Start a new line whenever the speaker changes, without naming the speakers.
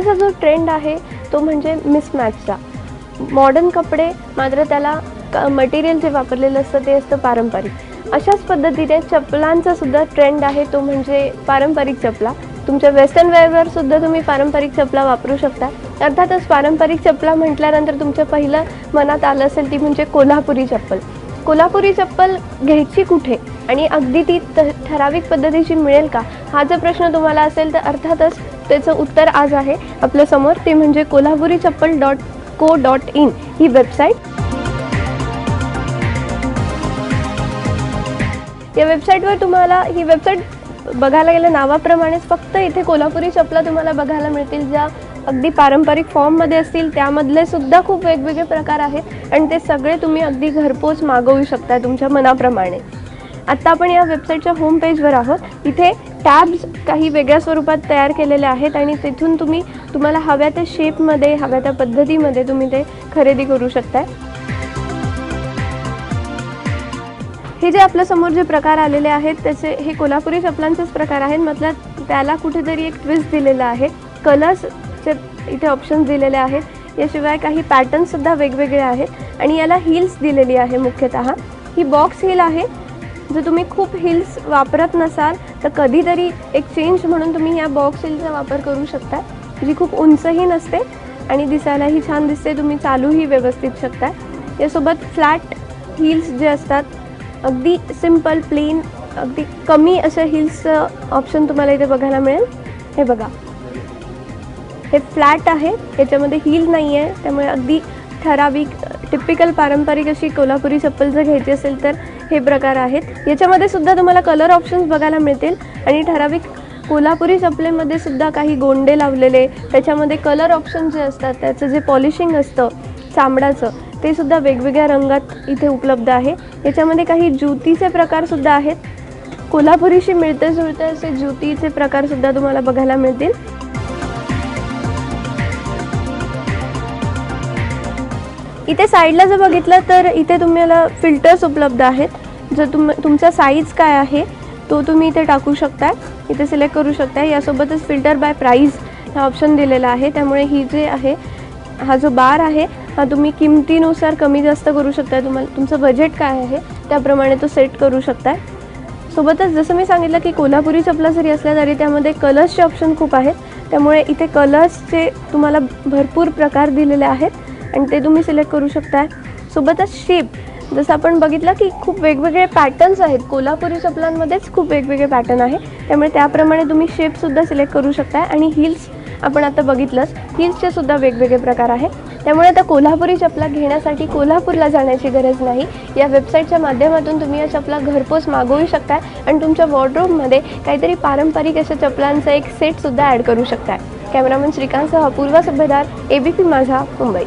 सध्याचा जो ट्रेंड आहे तो म्हणजे मिसमॅचचा. मॉडर्न कपडे मात्र त्याला मटेरियल जे वापरलेलं असतं ते असतं पारंपरिक. अशाच पद्धतीने चपलांचा सुद्धा ट्रेंड आहे तो म्हणजे पारंपरिक चपला. तुमच्या वेस्टर्न वेअरवर सुद्धा तुम्ही पारंपरिक चपला वापरू शकता. अर्थातच पारंपरिक चपला म्हटल्यानंतर तुमच्या पहिलं मनात आलं असेल ती म्हणजे कोल्हापुरी चप्पल. कोल्हापुरी चप्पल घ्यायची कुठे आणि अगदी ती ठराविक पद्धतीची मिळेल का, हा जर प्रश्न तुम्हाला असेल तर अर्थातच त्याचं उत्तर आज आहे आपल्यासमोर. ते म्हणजे kolhapurichappal.co.in ही वेबसाईट. या वेबसाईटवर तुम्हाला ही वेबसाईट बघायला गेलं नावाप्रमाणेच फक्त इथे कोल्हापुरी चपला तुम्हाला बघायला मिळतील ज्या अगदी पारंपरिक फॉर्ममध्ये असतील. त्यामधले सुद्धा खूप वेगवेगळे प्रकार आहेत आणि ते सगळे तुम्ही अगदी घरपोच मागवू शकता तुमच्या मनाप्रमाणे. आत्ता आपण या वेबसाईटच्या होम पेजवर आहोत. इथे टॅब्स काही वेगळ्या स्वरूपात तयार केलेले आहेत आणि तिथून तुम्हाला हव्या त्या शेपमध्ये हव्या त्या पद्धतीमध्ये तुम्ही ते खरेदी करू शकता. हे जे आपल्यासमोर जे प्रकार आलेले आहेत त्याचे हे कोल्हापुरी चपलांचेच प्रकार आहेत. मतलब त्याला कुठेतरी एक ट्विस्ट दिलेला आहे. कलर्सचे इथे ऑप्शन्स दिलेले आहेत. याशिवाय काही पॅटर्नसुद्धा वेगवेगळे आहेत आणि याला हिल्स दिलेली आहे. मुख्यतः ही बॉक्स हिल आहे. जर तुम्ही खूप हिल्स वापरत नसाल तर कधीतरी एक चेंज म्हणून तुम्ही या बॉक्स हिलचा वापर करू शकता, जी खूप उंचही नसते आणि दिसायलाही छान दिसते. तुम्ही चालूही व्यवस्थित शकता. यासोबत फ्लॅट हिल्स जे असतात अगदी सिंपल प्लेन अगदी कमी अशा हिल्सचं ऑप्शन तुम्हाला इथे बघायला मिळेल. हे बघा, हे फ्लॅट आहे, याच्यामध्ये हिल नाही आहे. त्यामुळे अगदी ठराविक टिपिकल पारंपरिक अशी कोल्हापुरी चप्पल जर घ्यायची असेल तर हे प्रकार आहेत. याच्यामध्ये सुद्धा तुम्हाला कलर ऑप्शन्स बघायला मिळतील आणि ठराविक कोल्हापुरी चपलेमध्ये सुद्धा काही गोंडे लावलेले, त्याच्यामध्ये कलर ऑप्शन जे असतात त्याचं जे पॉलिशिंग असतं चामडाचं ते सुद्धा वेगवेगळ्या रंगात इथे उपलब्ध आहे. याच्यामध्ये काही ज्युतीचे प्रकारसुद्धा आहेत. कोल्हापुरीशी मिळते जुळते असे ज्युतीचे प्रकारसुद्धा तुम्हाला बघायला मिळतील. इथे साईडला जर बघितलं तर इथे तुम्हाला फिल्टर्स उपलब्ध आहेत. जर तुमचा साईज काय आहे तो तुम्ही इथे टाकू शकता, इथे सिलेक्ट करू शकता. यासोबतच फिल्टर बाय प्राईस हा ऑप्शन दिलेला आहे. त्यामुळे ही जे आहे हा जो बार आहे हा तुम्ही किमतीनुसार कमी जास्त करू शकता. तुम्हाला तुमचं बजेट काय आहे त्याप्रमाणे तो सेट करू शकता. सोबतच जसं मी सांगितलं की कोल्हापुरी चपला जरी असल्या तरी त्यामध्ये कलर्सचे ऑप्शन खूप आहेत. त्यामुळे इथे कलर्सचे तुम्हाला भरपूर प्रकार दिलेले आहेत आणि ते तुम्ही सिलेक्ट करू शकता. सोबतच शेप जसं आपण बघितलं की खूप वेगवेगळे पॅटर्न्स आहेत. कोल्हापुरी चपलांमध्येच खूप वेगवेगळे पॅटर्न आहे. त्यामुळे त्याप्रमाणे तुम्ही शेपसुद्धा सिलेक्ट करू शकता. आणि हिल्स आपण आता बघितलंच, हिल्सचे सुद्धा वेगवेगळे प्रकार आहे. त्यामुळे आता कोल्हापुरी चपला घेण्यासाठी कोल्हापूरला जाण्याची गरज नाही. या वेबसाईटच्या माध्यमातून तुम्ही या चपला घरपोच मागवू शकता आणि तुमच्या वॉर्डरोबमध्ये काहीतरी पारंपरिक अशा चपलांचा एक सेटसुद्धा ॲड करू शकता. कॅमेरामन श्रीकांतसह अपूर्वा सुभेदार, ABP माझा, मुंबई.